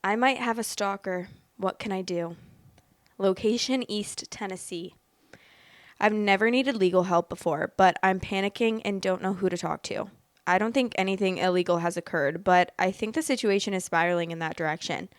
I might have a stalker. What can I do? Location East Tennessee. I've never needed legal help before, but I'm panicking and don't know who to talk to. I don't think anything illegal has occurred, but I think the situation is spiraling in that direction.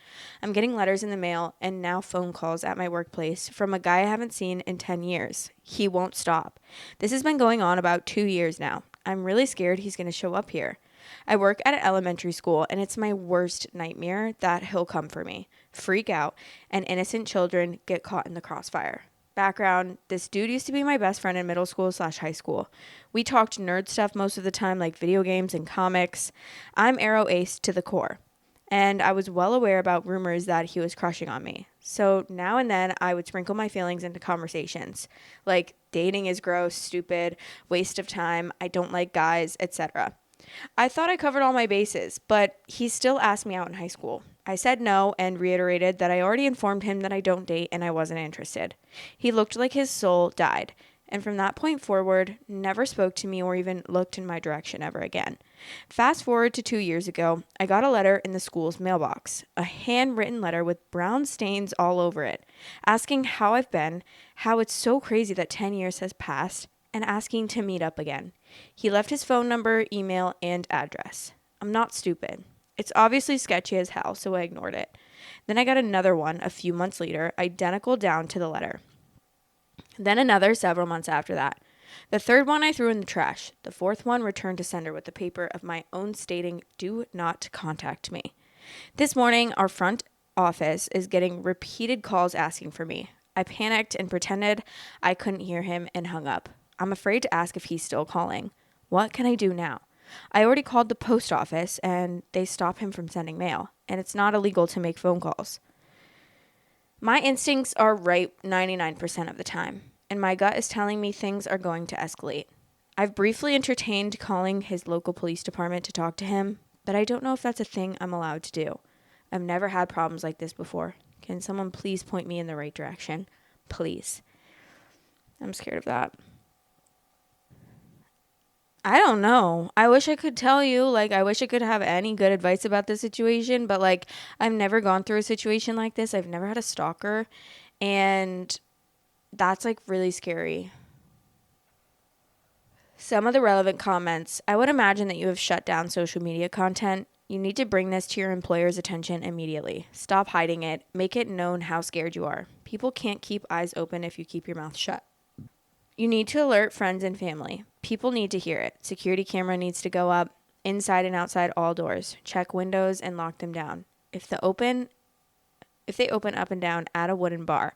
I'm getting letters in the mail and now phone calls at my workplace from a guy I haven't seen in 10 years. He won't stop. This has been going on about 2 years now. I'm really scared he's going to show up here. I work at an elementary school, and it's my worst nightmare that he'll come for me, freak out, and innocent children get caught in the crossfire. Background: this dude used to be my best friend in middle school/high school. We talked nerd stuff most of the time, like video games and comics. I'm arrow ace to the core, and I was well aware about rumors that he was crushing on me. So now and then I would sprinkle my feelings into conversations, like dating is gross, stupid, waste of time, I don't like guys, etc. I thought I covered all my bases, but he still asked me out in high school. I said no and reiterated that I already informed him that I don't date and I wasn't interested. He looked like his soul died, and from that point forward, never spoke to me or even looked in my direction ever again. Fast forward to 2 years ago, I got a letter in the school's mailbox, a handwritten letter with brown stains all over it, asking how I've been, how it's so crazy that 10 years has passed, and asking to meet up again. He left his phone number, email, and address. I'm not stupid. It's obviously sketchy as hell, so I ignored it. Then I got another one a few months later, identical down to the letter. Then another several months after that. The third one I threw in the trash. The fourth one returned to sender with a paper of my own stating, "Do not contact me." This morning, our front office is getting repeated calls asking for me. I panicked and pretended I couldn't hear him and hung up. I'm afraid to ask if he's still calling. What can I do now? I already called the post office and they stop him from sending mail, and it's not illegal to make phone calls. My instincts are right 99% of the time, and my gut is telling me things are going to escalate. I've briefly entertained calling his local police department to talk to him, but I don't know if that's a thing I'm allowed to do. I've never had problems like this before. Can someone please point me in the right direction? Please. I'm scared of that. I don't know. I wish I could tell you. I wish I could have any good advice about this situation, but, I've never gone through a situation like this. I've never had a stalker, and that's, really scary. Some of the relevant comments: I would imagine that you have shut down social media content. You need to bring this to your employer's attention immediately. Stop hiding it. Make it known how scared you are. People can't keep eyes open if you keep your mouth shut. You need to alert friends and family. People need to hear it. Security camera needs to go up, inside and outside all doors. Check windows and lock them down. If they open up and down, add a wooden bar.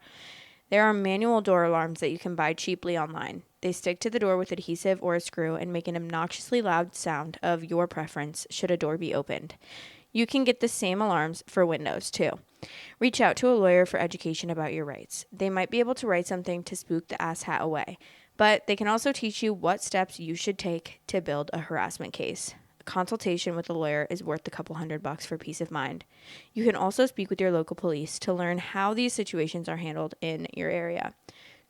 There are manual door alarms that you can buy cheaply online. They stick to the door with adhesive or a screw and make an obnoxiously loud sound of your preference should a door be opened. You can get the same alarms for windows, too. Reach out to a lawyer for education about your rights. They might be able to write something to spook the asshat away, but they can also teach you what steps you should take to build a harassment case. A consultation with a lawyer is worth a couple $100 for peace of mind. You can also speak with your local police to learn how these situations are handled in your area.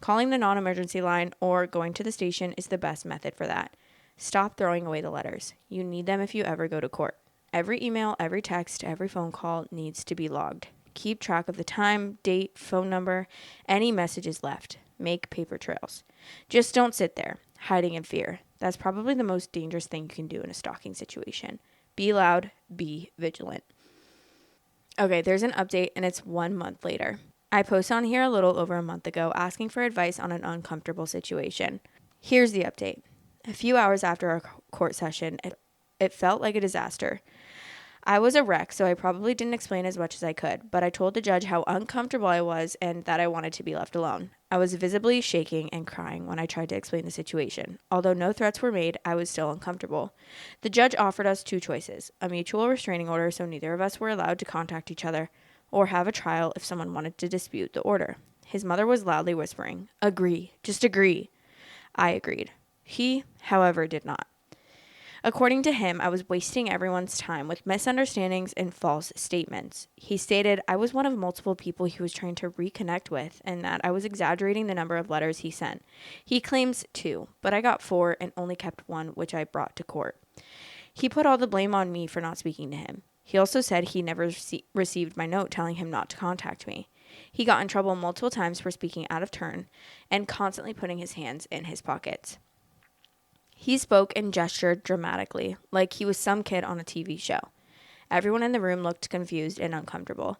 Calling the non-emergency line or going to the station is the best method for that. Stop throwing away the letters. You need them if you ever go to court. Every email, every text, every phone call needs to be logged. Keep track of the time, date, phone number, any messages left. Make paper trails. Just don't sit there, hiding in fear. That's probably the most dangerous thing you can do in a stalking situation. Be loud, be vigilant. Okay, there's an update, and it's 1 month later. I posted on here a little over a month ago asking for advice on an uncomfortable situation. Here's the update. A few hours after our court session, it felt like a disaster. I was a wreck, so I probably didn't explain as much as I could, but I told the judge how uncomfortable I was and that I wanted to be left alone. I was visibly shaking and crying when I tried to explain the situation. Although no threats were made, I was still uncomfortable. The judge offered us two choices: a mutual restraining order so neither of us were allowed to contact each other, or have a trial if someone wanted to dispute the order. His mother was loudly whispering, "Agree, just agree." I agreed. He, however, did not. According to him, I was wasting everyone's time with misunderstandings and false statements. He stated I was one of multiple people he was trying to reconnect with and that I was exaggerating the number of letters he sent. He claims 2, but I got 4 and only kept 1, which I brought to court. He put all the blame on me for not speaking to him. He also said he never received my note telling him not to contact me. He got in trouble multiple times for speaking out of turn and constantly putting his hands in his pockets. He spoke and gestured dramatically, like he was some kid on a TV show. Everyone in the room looked confused and uncomfortable.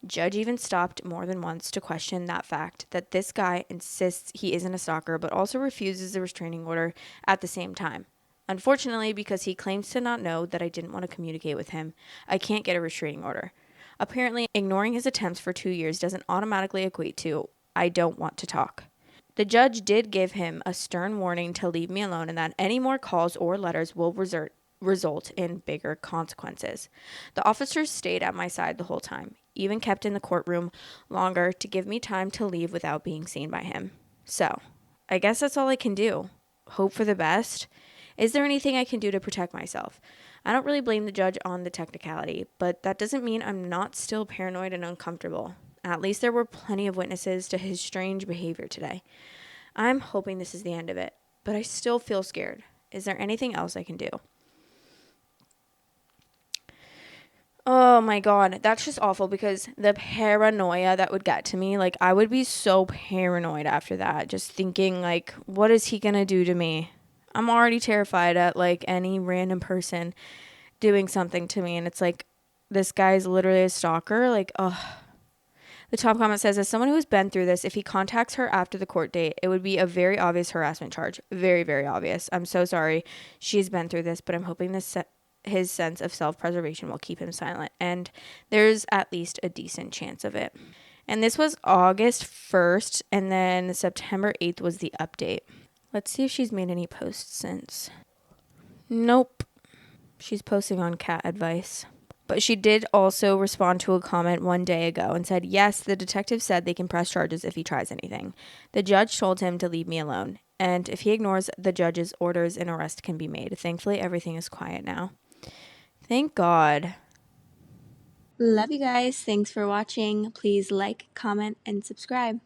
Judge even stopped more than once to question that fact that this guy insists he isn't a stalker but also refuses the restraining order at the same time. Unfortunately, because he claims to not know that I didn't want to communicate with him, I can't get a restraining order. Apparently, ignoring his attempts for 2 years doesn't automatically equate to I don't want to talk. The judge did give him a stern warning to leave me alone and that any more calls or letters will result in bigger consequences. The officers stayed at my side the whole time, even kept in the courtroom longer to give me time to leave without being seen by him. So, I guess that's all I can do. Hope for the best. Is there anything I can do to protect myself? I don't really blame the judge on the technicality, but that doesn't mean I'm not still paranoid and uncomfortable. At least there were plenty of witnesses to his strange behavior today. I'm hoping this is the end of it, but I still feel scared. Is there anything else I can do? Oh my God, that's just awful because the paranoia that would get to me, like I would be so paranoid after that, just thinking like, what is he gonna do to me? I'm already terrified at like any random person doing something to me, and it's like, this guy's literally a stalker. Like, oh. The top comment says, as someone who has been through this, if he contacts her after the court date, it would be a very obvious harassment charge. Very, very obvious. I'm so sorry she's been through this, but I'm hoping his sense of self-preservation will keep him silent. And there's at least a decent chance of it. And this was August 1st, and then September 8th was the update. Let's see if she's made any posts since. Nope. She's posting on cat advice. But she did also respond to a comment one day ago and said, yes, the detective said they can press charges if he tries anything. The judge told him to leave me alone. And if he ignores the judge's orders, an arrest can be made. Thankfully, everything is quiet now. Thank God. Love you guys. Thanks for watching. Please like, comment, and subscribe.